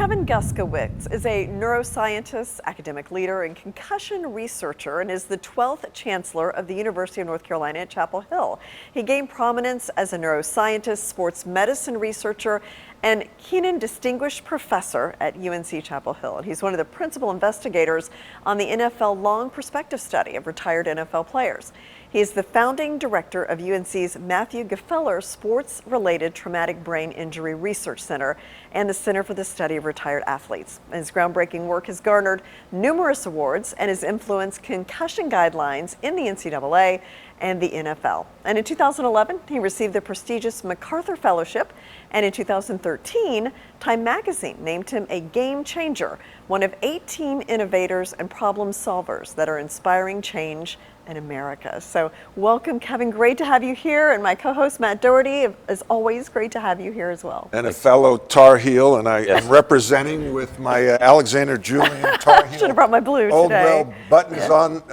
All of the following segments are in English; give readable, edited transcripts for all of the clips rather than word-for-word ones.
Kevin Guskiewicz is a neuroscientist, academic leader, and concussion researcher, and is the 12th Chancellor of the University of North Carolina at Chapel Hill. He gained prominence as a neuroscientist, sports medicine researcher, and Keenan Distinguished Professor at UNC Chapel Hill. And he's one of the principal investigators on the NFL Long Perspective Study of retired NFL players. He is the founding director of UNC's Matthew Gefeller Sports-Related Traumatic Brain Injury Research Center and the Center for the Study of Retired Athletes. And his groundbreaking work has garnered numerous awards and has influenced concussion guidelines in the NCAA and the NFL. And in 2011, he received the prestigious MacArthur Fellowship, and in 2013, Time Magazine named him a game changer, one of 18 innovators and problem solvers that are inspiring change in America. So welcome, Kevin. Great to have you here. And my co-host, Matt Doherty, is always great to have you here as well. And a fellow Tar Heel, and I am representing with my Alexander Julian Tar Heel. Should have brought my blue Old today. Well buttons on.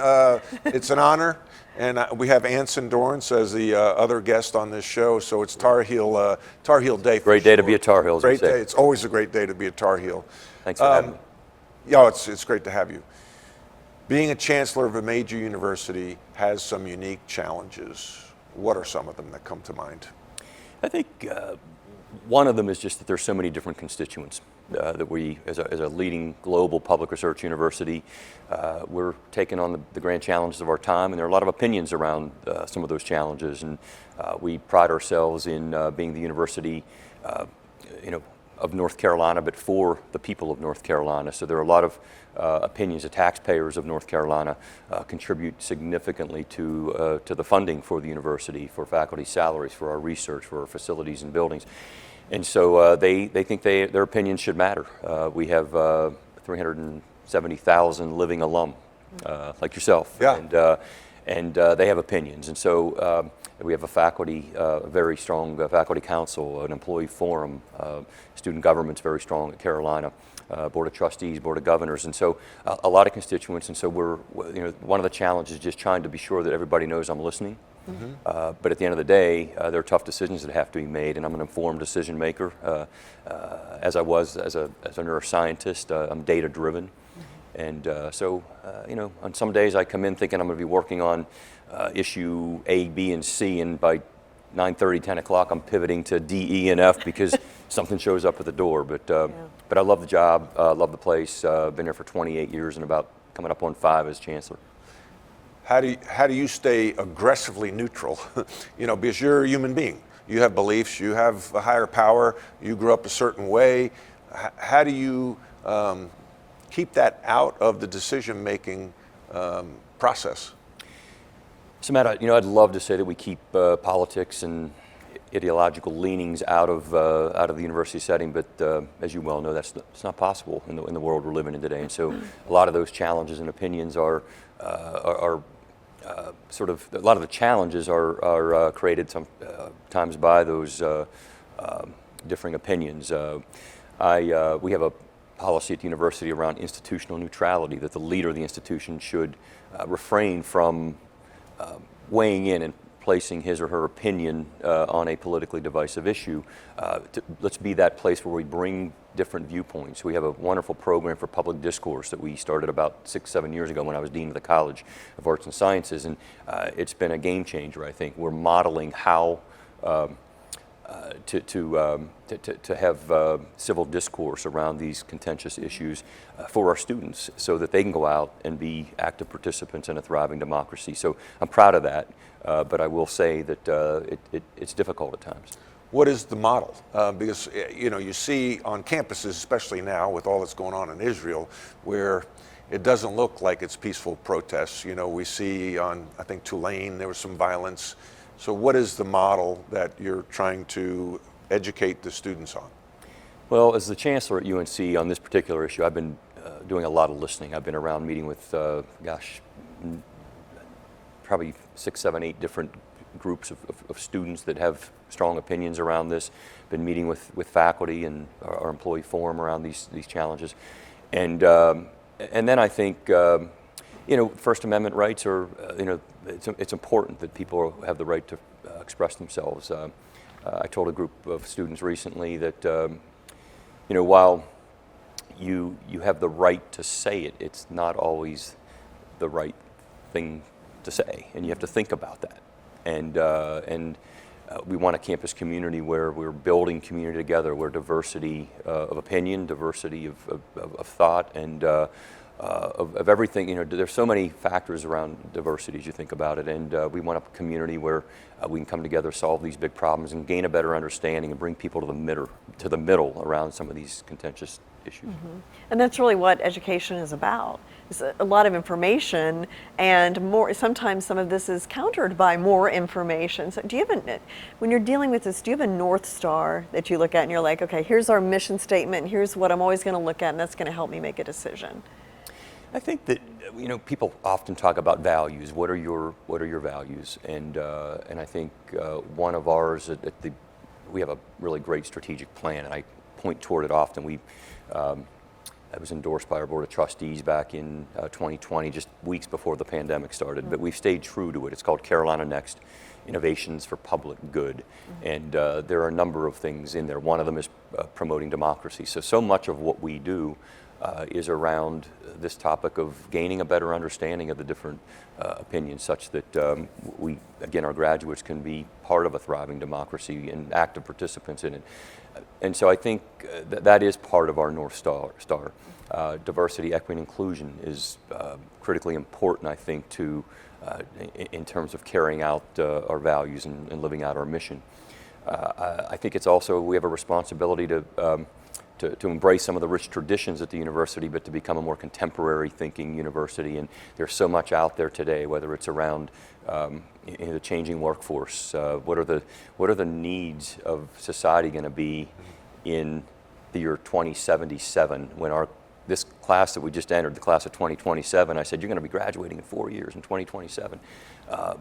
It's an honor. And we have Anson Dorrance as the other guest on this show, so it's Tar Heel Day. Great day to be a Tar Heel. Great day. It's always a great day to be a Tar Heel. Thanks for having me. Yeah, it's great to have you. Being a chancellor of a major university has some unique challenges. What are some of them that come to mind? I think one of them is just that there's so many different constituents that we, as a leading global public research university, we're taking on the grand challenges of our time, and there are a lot of opinions around some of those challenges, and we pride ourselves in being the university, of North Carolina, but for the people of North Carolina. So there are a lot of opinions. The taxpayers of North Carolina contribute significantly to the funding for the university, for faculty salaries, for our research, for our facilities and buildings. And so they think their opinions should matter. We have 370,000 living alum, like yourself, yeah. and they have opinions. And so we have a very strong faculty council, an employee forum, student government's very strong at Carolina, board of trustees, board of governors, and so a lot of constituents. And so one of the challenges is just trying to be sure that everybody knows I'm listening. Mm-hmm. But at the end of the day, there are tough decisions that have to be made, and I'm an informed decision maker. As I was as a neuroscientist, I'm data driven. And so, on some days I come in thinking I'm going to be working on issue A, B, and C, and by 9:30, 10 o'clock, I'm pivoting to D, E, and F because something shows up at the door. But I love the job, love the place. Been there for 28 years and about coming up on 5 as chancellor. How do you stay aggressively neutral? Because you're a human being. You have beliefs. You have a higher power. You grew up a certain way. How do you keep that out of the decision-making process? So Matt, I'd love to say that we keep politics and ideological leanings out of the university setting, but as you well know, it's not possible in the world we're living in today. And so a lot of those challenges and opinions are a lot of the challenges are created sometimes by those differing opinions. We have a policy at the university around institutional neutrality, that the leader of the institution should refrain from weighing in and placing his or her opinion on a politically divisive issue. Let's be that place where we bring different viewpoints. We have a wonderful program for public discourse that we started about 6-7 years ago when I was dean of the College of Arts and Sciences, and it's been a game changer, I think. We're modeling how to have civil discourse around these contentious issues for our students so that they can go out and be active participants in a thriving democracy. So I'm proud of that, but I will say that it's difficult at times. What is the model? Because you see on campuses, especially now with all that's going on in Israel, where it doesn't look like it's peaceful protests. We see on, I think, Tulane, there was some violence. So what is the model that you're trying to educate the students on? Well, as the chancellor at UNC on this particular issue, I've been doing a lot of listening. I've been around meeting with, probably 6, 7, 8 different groups of students that have strong opinions around this. Been meeting with faculty and our employee forum around these challenges. And then I think, First Amendment rights are, it's important that people have the right to express themselves. I told a group of students recently that, while you have the right to say it. It's not always the right thing to say, and you have to think about that. And we want a campus community where we're building community together, where diversity of opinion, diversity of thought, and of everything. You know, there's so many factors around diversity as you think about it, and we want a community where we can come together, solve these big problems, and gain a better understanding, and bring people to the middle around some of these contentious issues. Mm-hmm. And that's really what education is about. It's a lot of information, and more. Sometimes some of this is countered by more information. So, do you have when you're dealing with this, do you have a North Star that you look at and you're like, okay, here's our mission statement, and here's what I'm always going to look at, and that's going to help me make a decision? I think that, you know, people often talk about values. What are your values? And I think one of ours we have a really great strategic plan, and I point toward it often. That was endorsed by our Board of Trustees back in 2020, just weeks before the pandemic started. Mm-hmm. But we've stayed true to it. It's called Carolina Next, Innovations for Public Good. Mm-hmm. And there are a number of things in there. One of them is promoting democracy. So much of what we do is around this topic of gaining a better understanding of the different opinions, such that our graduates can be part of a thriving democracy and active participants in it. And so I think that is part of our North Star. Diversity, equity, and inclusion is critically important, I think, in terms of carrying out our values and living out our mission. I think it's also, we have a responsibility to embrace some of the rich traditions at the university, but to become a more contemporary thinking university. And there's so much out there today, whether it's around the changing workforce. What are the needs of society going to be in the year 2077 when this class that we just entered, the class of 2027, I said, you're going to be graduating in 4 years in 2027. But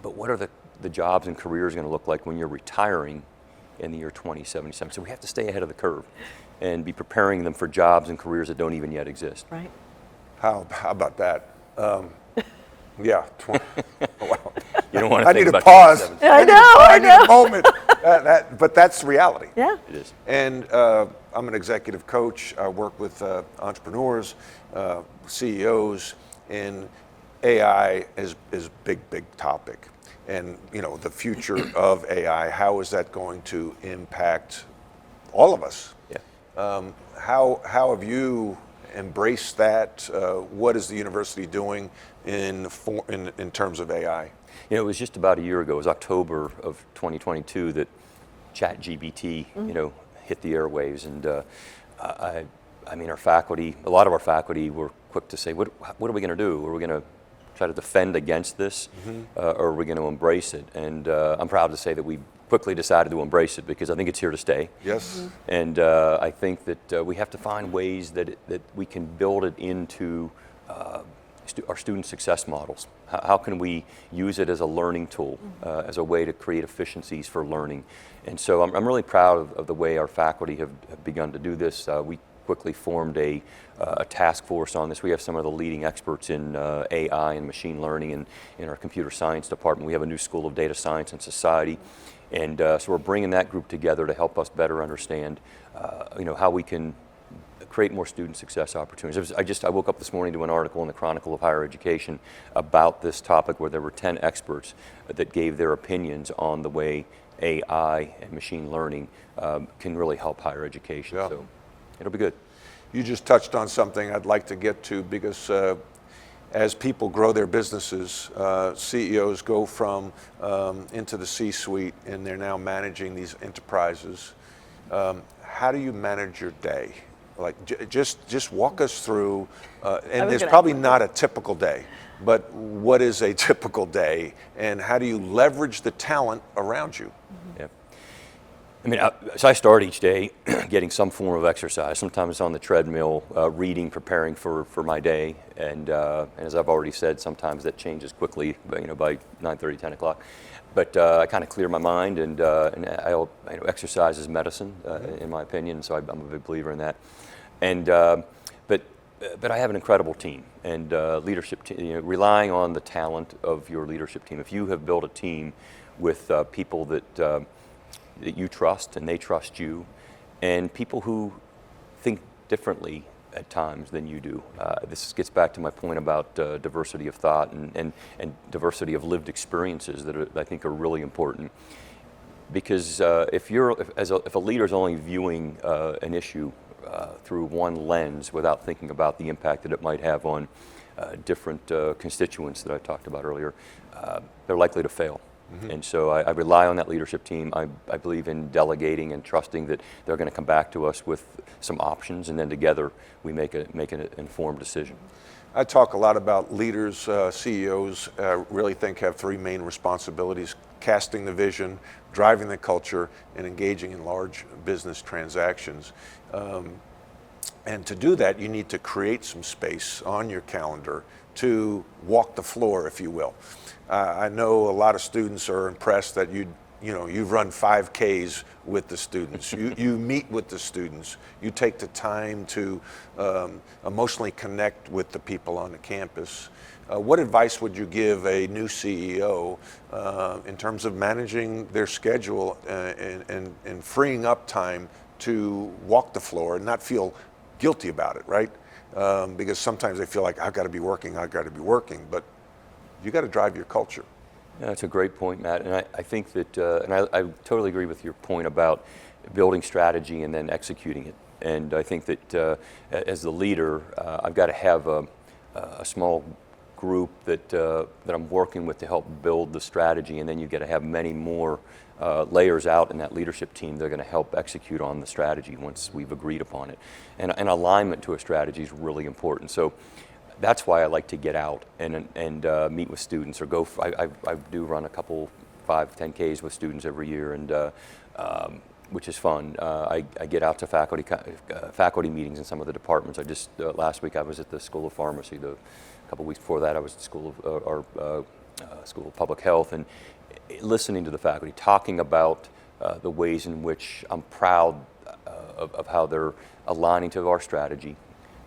what are the jobs and careers going to look like when you're retiring in the year 2077? So we have to stay ahead of the curve and be preparing them for jobs and careers that don't even yet exist. Right. How about that? Yeah. Wow. You don't want to I think need a about pause. I know. I need a moment. But that's reality. Yeah. It is. And I'm an executive coach. I work with entrepreneurs, CEOs, and AI is big topic. And the future of AI, how is that going to impact all of us? Yeah. How have you embraced that? What is the university doing in terms of AI? It was just about a year ago. It was October of 2022 that ChatGPT, hit the airwaves, and our faculty, a lot of our faculty were quick to say, what are we going to do? Are we going to try to defend against this, or are we going to embrace it? And I'm proud to say that we quickly decided to embrace it, because I think it's here to stay. Yes. And I think that we have to find ways that we can build it into our student success models. How can we use it as a learning tool, as a way to create efficiencies for learning? And so I'm really proud of the way our faculty have begun to do this. We quickly formed a task force on this. We have some of the leading experts in AI and machine learning in our computer science department. We have a new School of Data Science and Society. And so we're bringing that group together to help us better understand how we can create more student success opportunities. I woke up this morning to an article in the Chronicle of Higher Education about this topic, where there were 10 experts that gave their opinions on the way AI and machine learning can really help higher education. Yeah. So it'll be good. You just touched on something I'd like to get to, because as people grow their businesses, CEOs go from into the C-suite, and they're now managing these enterprises. How do you manage your day? Like, just walk us through, and there's probably not a typical day, but what is a typical day, and how do you leverage the talent around you? Yeah. So I start each day getting some form of exercise. Sometimes on the treadmill, reading, preparing for my day, and as I've already said, sometimes that changes quickly, by 9:30, 10 o'clock. But I kind of clear my mind, and exercise is medicine, in my opinion. So I'm a big believer in that. And but I have an incredible team, and leadership team. Relying on the talent of your leadership team. If you have built a team with people that you trust and they trust you, and people who think differently at times than you do. This gets back to my point about diversity of thought and diversity of lived experiences that I think are really important. Because if a leader is only viewing an issue through one lens without thinking about the impact that it might have on different constituents that I talked about earlier, they're likely to fail. And so I rely on that leadership team. I believe in delegating and trusting that they're going to come back to us with some options, and then together we make an informed decision. I talk a lot about leaders, CEOs, really think have three main responsibilities: casting the vision, driving the culture, and engaging in large business transactions. And to do that, you need to create some space on your calendar to walk the floor, if you will. I know a lot of students are impressed that you've run 5Ks with the students. You meet with the students. You take the time to emotionally connect with the people on the campus. What advice would you give a new CEO in terms of managing their schedule and freeing up time to walk the floor and not feel guilty about it, right? Because sometimes they feel like, I've got to be working, but you got to drive your culture. Yeah, that's a great point, Matt. And I think that, and I totally agree with your point about building strategy and then executing it. And I think that as the leader, I've got to have a small group that I'm working with to help build the strategy, and then you got to have many more layers out in that leadership team that are going to help execute on the strategy once we've agreed upon it. And alignment to a strategy is really important. So that's why I like to get out and meet with students, or go. I do run a couple 5-10Ks with students every year, and which is fun. I get out to faculty meetings in some of the departments. Last week I was at the School of Pharmacy. A couple weeks before that I was at the School of Public Health, and listening to the faculty talking about the ways in which I'm proud of how they're aligning to our strategy,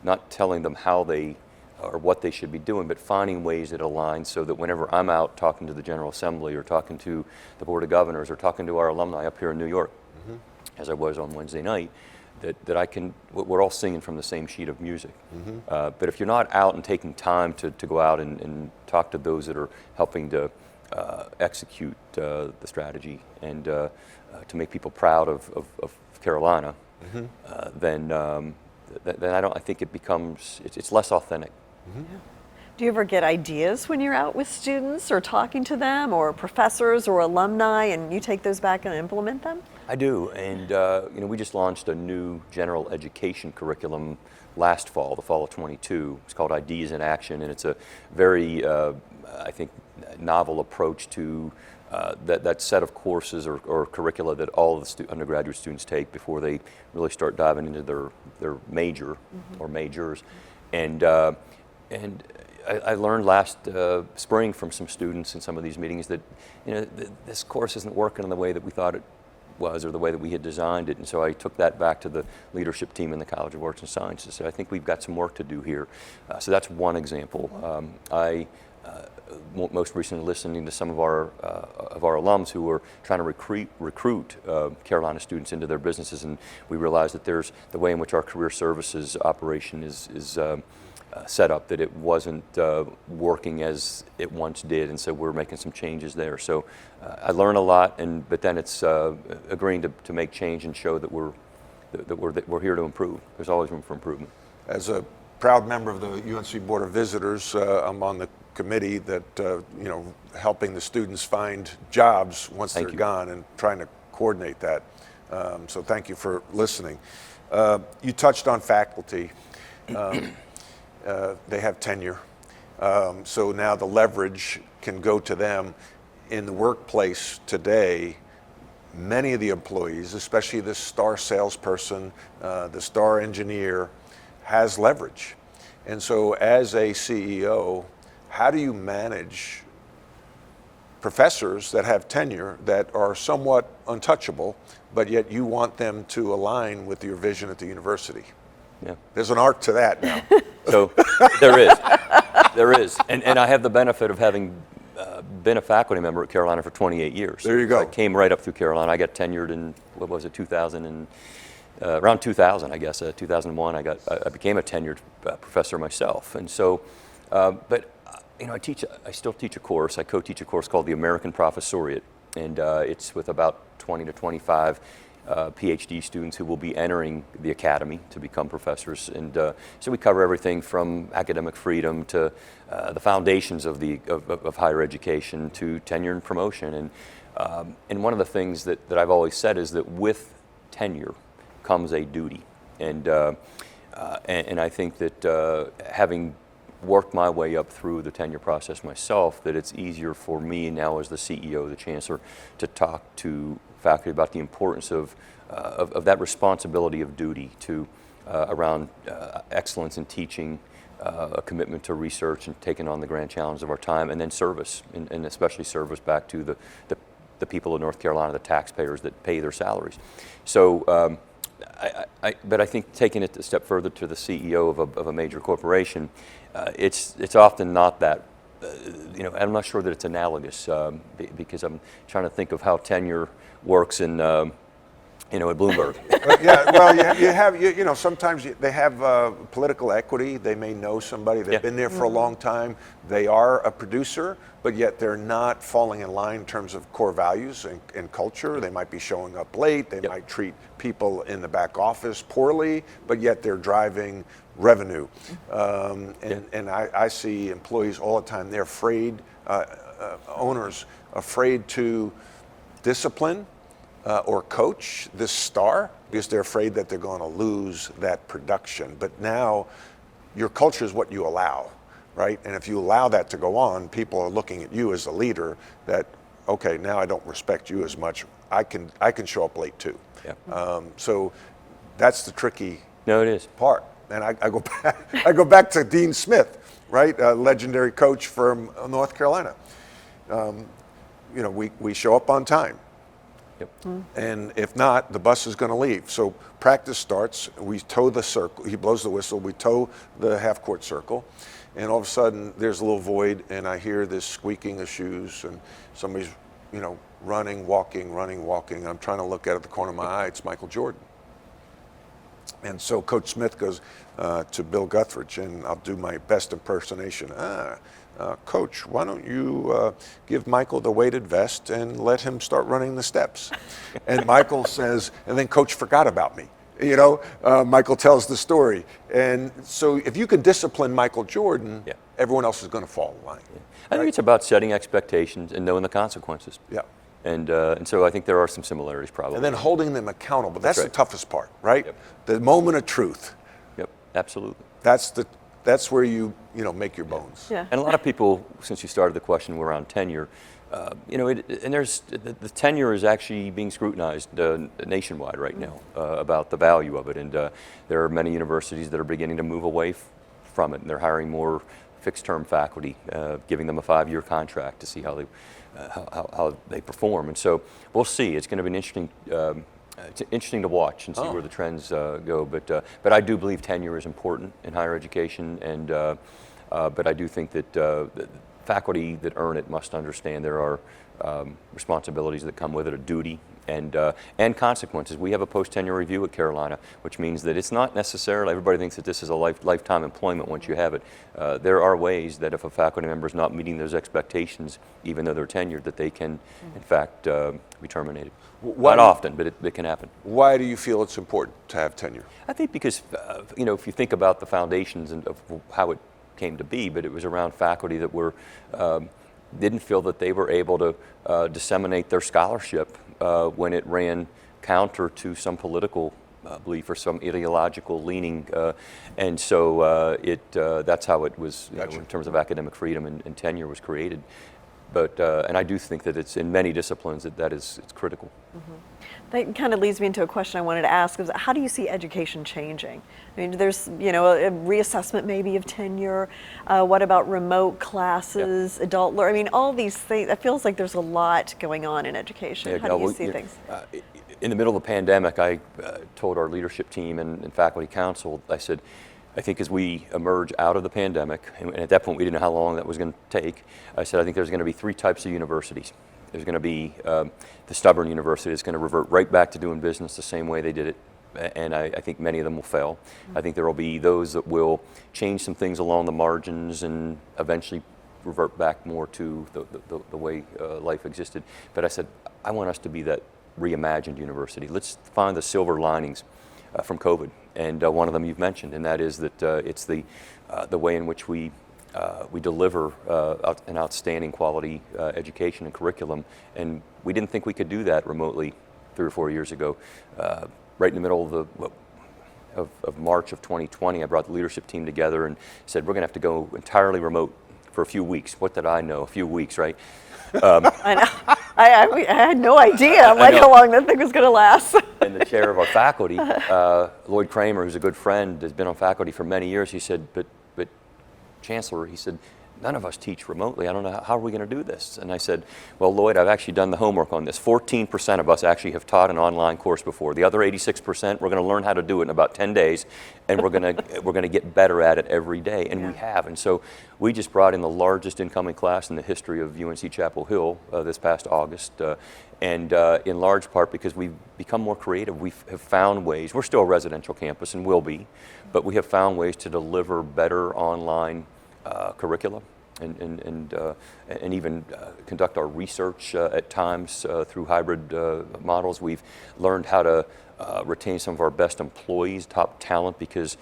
not telling them how they or what they should be doing, but finding ways that align so that whenever I'm out talking to the General Assembly or talking to the Board of Governors or talking to our alumni up here in New York, as I was on Wednesday night, that we're all singing from the same sheet of music. But if you're not out and taking time to go out and talk to those that are helping to execute the strategy and to make people proud of Carolina, then I think it becomes, it's less authentic. Do you ever get ideas when you're out with students or talking to them, or professors or alumni, and you take those back and implement them? I do, and we just launched a new general education curriculum last fall, the fall of '22. It's called Ideas in Action, and it's a very, I think, novel approach to that set of courses or curricula that all of the undergraduate students take before they really start diving into their major or majors. And I learned last spring from some students in some of these meetings that this course isn't working in the way that we thought it was, or the way that we had designed it. And so I took that back to the leadership team in the College of Arts and Sciences. So I think we've got some work to do here. So that's one example. Most recently listening to some of our alums who were trying to recruit Carolina students into their businesses, and we realized that there's the way in which our career services operation is set up, that it wasn't working as it once did, and so we're making some changes there. So I learn a lot, but then it's agreeing to make change and show that we're here to improve. There's always room for improvement. As a proud member of the UNC Board of Visitors, I'm on the committee that helping the students find jobs once they're gone and trying to coordinate that. So thank you for listening. You touched on faculty. They have tenure, so now the leverage can go to them. In the workplace today, many of the employees, especially the star salesperson, the star engineer, has leverage. And so as a CEO, how do you manage professors that have tenure that are somewhat untouchable, but yet you want them to align with your vision at the university? Yeah. There's an art to that now. So there is. And I have the benefit of having been a faculty member at Carolina for 28 years. There you go. I came right up through Carolina. I got tenured in, 2000 and around 2000, I guess, 2001, I became a tenured professor myself. And so, but I still teach a course. I co-teach a course called the American Professoriate, and it's with about 20 to 25 PhD students who will be entering the academy to become professors. And so we cover everything from academic freedom to the foundations of higher education to tenure and promotion. And one of the things that I've always said is that with tenure comes a duty. And I think that having worked my way up through the tenure process myself, that it's easier for me now as the CEO, the Chancellor, to talk to faculty about the importance of that responsibility of duty to around excellence in teaching, a commitment to research and taking on the grand challenge of our time, and then service, and especially service back to the people of North Carolina, the taxpayers that pay their salaries. So, but I think taking it a step further to the CEO of a major corporation, it's often not that. I'm not sure that it's analogous because I'm trying to think of how tenure works in, at Bloomberg. Yeah, well, sometimes they have political equity. They may know somebody. They've been there for a long time. They are a producer, but yet they're not falling in line in terms of core values and culture. They might be showing up late. They might treat people in the back office poorly, but yet they're driving revenue. And I see employees all the time. They're afraid, owners afraid to discipline or coach this star because they're afraid that they're going to lose that production. But now your culture is what you allow, right? And if you allow that to go on, people are looking at you as a leader that, okay, now I don't respect you as much. I can show up late too. Yeah. So that's the tricky part. And I go back to Dean Smith, right? A legendary coach from North Carolina. We show up on time. Yep. And if not, the bus is going to leave. So practice starts, we tow the circle, he blows the whistle, we tow the half-court circle, and all of a sudden there's a little void, and I hear this squeaking of shoes, and somebody's, running, walking. I'm trying to look at the corner of my eye, it's Michael Jordan. And so Coach Smith goes to Bill Guthridge, and I'll do my best impersonation. Coach, why don't you give Michael the weighted vest and let him start running the steps? And Michael says, and then Coach forgot about me. Michael tells the story. And so if you can discipline Michael Jordan, everyone else is going to fall in line. Yeah. I think it's about setting expectations and knowing the consequences. Yeah. And so I think there are some similarities probably. And then holding them accountable. That's right. The toughest part, right? Yep. The moment of truth. Yep, absolutely. That's where you make your bones. Yeah. And a lot of people, since you started the question around tenure, the tenure is actually being scrutinized nationwide right now about the value of it, and there are many universities that are beginning to move away from it, and they're hiring more fixed-term faculty, giving them a 5-year contract to see how they perform. And so we'll see. It's going to be an interesting to watch and see where the trends go. But I do believe tenure is important in higher education, and but I do think that faculty that earn it must understand there are responsibilities that come with it, a duty and consequences. We have a post-tenure review at Carolina, which means that it's not necessarily, everybody thinks that this is a lifetime employment once you have it. There are ways that if a faculty member is not meeting those expectations, even though they're tenured, that they can, in fact, be terminated. Not often, but it can happen. Why do you feel it's important to have tenure? I think because, if you think about the foundations and of how it came to be, but it was around faculty that were didn't feel that they were able to disseminate their scholarship when it ran counter to some political belief or some ideological leaning, and so that's how it was in terms of academic freedom and tenure was created. But and I do think that it's in many disciplines it's critical. Mm-hmm. That kind of leads me into a question I wanted to ask: is how do you see education changing? I mean, there's a reassessment maybe of tenure. What about remote classes, adult learning? I mean, all these things. It feels like there's a lot going on in education. How do you see things? In the middle of the pandemic, I told our leadership team and faculty council, I said, I think as we emerge out of the pandemic, and at that point we didn't know how long that was going to take, I said I think there's going to be 3 types of universities. There's going to be the stubborn university that's going to revert right back to doing business the same way they did it and I think many of them will fail. I think there will be those that will change some things along the margins and eventually revert back more to the way life existed. But I said, I want us to be that reimagined university. Let's find the silver linings from COVID, and one of them you've mentioned, and that is that it's the way in which we deliver an outstanding quality education and curriculum, and we didn't think we could do that remotely 3 or 4 years ago. Right in the middle of March of 2020, I brought the leadership team together and said, we're going to have to go entirely remote for a few weeks. What did I know? A few weeks, right? I know. I had no idea how long that thing was going to last. And the chair of our faculty, Lloyd Kramer, who's a good friend, has been on faculty for many years, he said, but Chancellor, he said, none of us teach remotely. I don't know, how are we going to do this? And I said, well, Lloyd, I've actually done the homework on this. 14% of us actually have taught an online course before. The other 86%, we're going to learn how to do it in about 10 days, and we're going to get better at it every day, and we have. And so we just brought in the largest incoming class in the history of UNC Chapel Hill this past August, and in large part because we've become more creative. We have found ways. We're still a residential campus and will be, but we have found ways to deliver better online curricula and even conduct our research at times through hybrid models. We've learned how to retain some of our best employees, top talent, because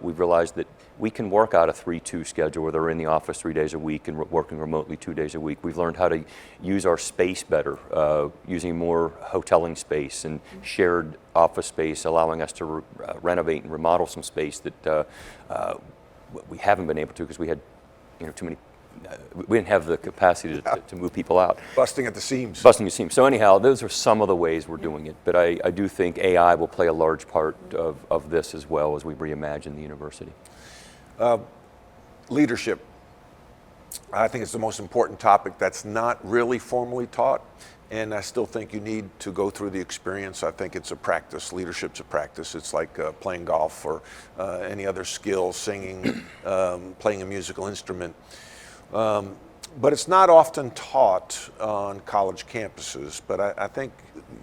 we've realized that we can work out a 3-2 schedule where they're in the office 3 days a week and working remotely 2 days a week. We've learned how to use our space better, using more hoteling space and shared office space, allowing us to renovate and remodel some space that we haven't been able to because we had too many. We didn't have the capacity to move people out. Busting at the seams. Busting at the seams. So anyhow, those are some of the ways we're doing it. But I do think AI will play a large part of this as well as we reimagine the university. Leadership. I think it's the most important topic that's not really formally taught. And I still think you need to go through the experience. I think it's a practice. Leadership's a practice. It's like playing golf or any other skill, singing, playing a musical instrument. But it's not often taught on college campuses. But I think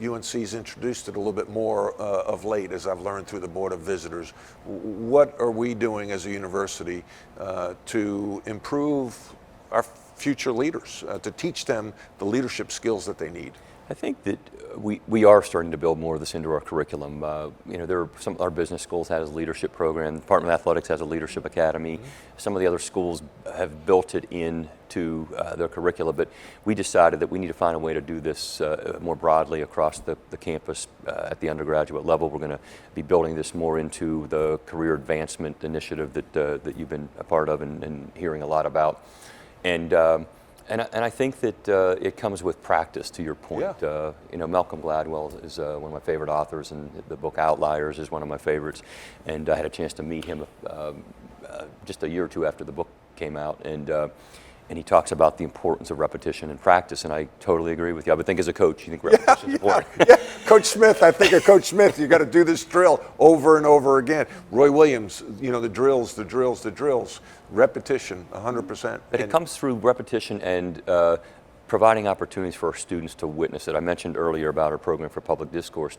UNC's introduced it a little bit more of late, as I've learned through the Board of Visitors. What are we doing as a university to improve our future leaders, to teach them the leadership skills that they need? I think that we are starting to build more of this into our curriculum. There are our business schools has a leadership program. The Department of Athletics has a leadership academy. Mm-hmm. Some of the other schools have built it into their curricula, but we decided that we need to find a way to do this more broadly across the campus at the undergraduate level. We're going to be building this more into the career advancement initiative that you've been a part of and hearing a lot about. And I think that it comes with practice, to your point. Yeah. Malcolm Gladwell is one of my favorite authors, and the book Outliers is one of my favorites. And I had a chance to meet him just a year or two after the book came out. And he talks about the importance of repetition and practice, and I totally agree with you. I would think as a coach, you think repetition is important. Yeah. Coach Smith, I think of Coach Smith, you got to do this drill over and over again. Roy Williams, the drills. Repetition, 100%. But it comes through repetition and providing opportunities for our students to witness it. I mentioned earlier about our program for public discourse,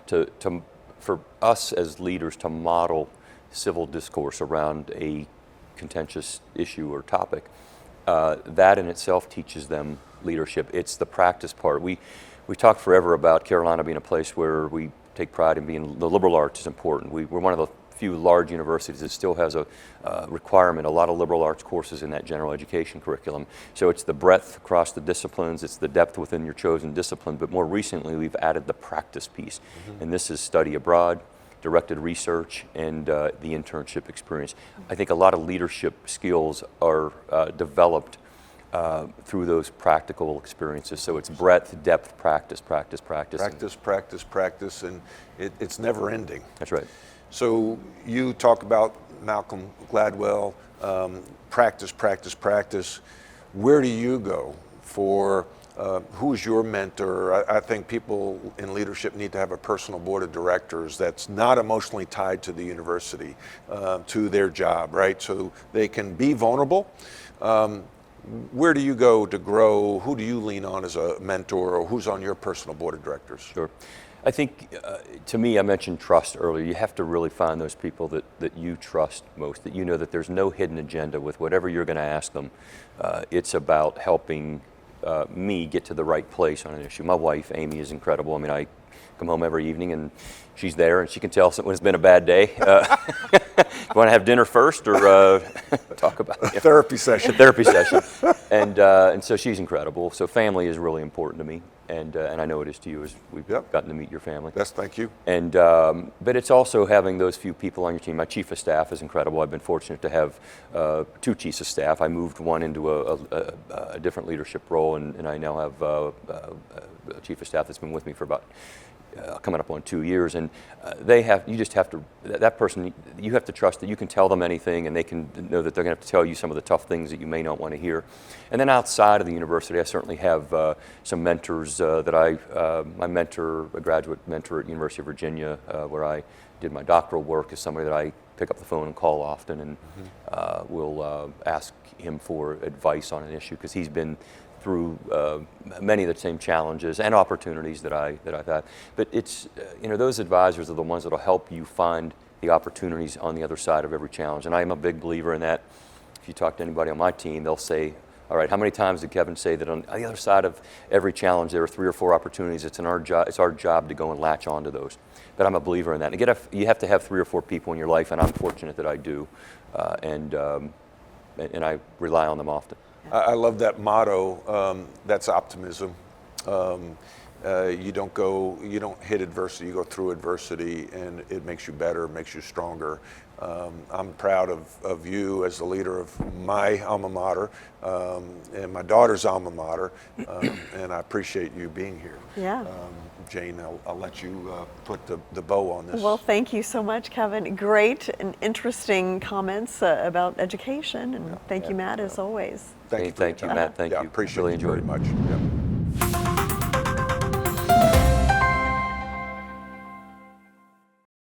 for us as leaders to model civil discourse around a contentious issue or topic. That in itself teaches them leadership. It's the practice part. We talked forever about Carolina being a place where we take pride in being, the liberal arts is important. We're one of the few large universities that still has a requirement, a lot of liberal arts courses in that general education curriculum. So it's the breadth across the disciplines, it's the depth within your chosen discipline, but more recently we've added the practice piece. Mm-hmm. And this is study abroad, directed research, and the internship experience. I think a lot of leadership skills are developed through those practical experiences. So it's breadth, depth, practice. Practice, and it's never ending. That's right. So you talk about Malcolm Gladwell, practice. Where do you go for who's your mentor? I think people in leadership need to have a personal board of directors that's not emotionally tied to the university, to their job, right? So they can be vulnerable, where do you go to grow? Who do you lean on as a mentor, or who's on your personal board of directors? Sure. I think, to me, I mentioned trust earlier. You have to really find those people that you trust most, that you know that there's no hidden agenda with whatever you're going to ask them. It's about helping me get to the right place on an issue. My wife, Amy, is incredible. I mean, I come home every evening and she's there and she can tell when it's been a bad day. You want to have dinner first or talk about it? Therapy session. Therapy session. And so she's incredible. So family is really important to me. And I know it is to you as we've gotten to meet your family. Yes, thank you. And but it's also having those few people on your team. My chief of staff is incredible. I've been fortunate to have 2 chiefs of staff. I moved one into a different leadership role, and I now have a chief of staff that's been with me for about coming up on 2 years. And you just have to, that person, you have to trust that you can tell them anything, and they can know that they're going to have to tell you some of the tough things that you may not want to hear. And then outside of the university, I certainly have some mentors that my mentor, a graduate mentor at University of Virginia, where I did my doctoral work, is somebody that I pick up the phone and call often, and will ask him for advice on an issue, because he's been through many of the same challenges and opportunities that I've had. But it's, those advisors are the ones that will help you find the opportunities on the other side of every challenge. And I am a big believer in that. If you talk to anybody on my team, they'll say, all right, how many times did Kevin say that on the other side of every challenge there are 3 or 4 opportunities? It's our job to go and latch onto those. But I'm a believer in that. And you have to have 3 or 4 people in your life, and I'm fortunate that I do, and I rely on them often. I love that motto. That's optimism. You don't hit adversity, you go through adversity, and it makes you better, makes you stronger. I'm proud of you as the leader of my alma mater, and my daughter's alma mater, and I appreciate you being here. Yeah. Jane, I'll let you put the bow on this. Well, thank you so much, Kevin. Great and interesting comments about education, and thank you, Matt, as always. Thank you, Matt. Thank you. Appreciate really it enjoyed very it. much. Yeah.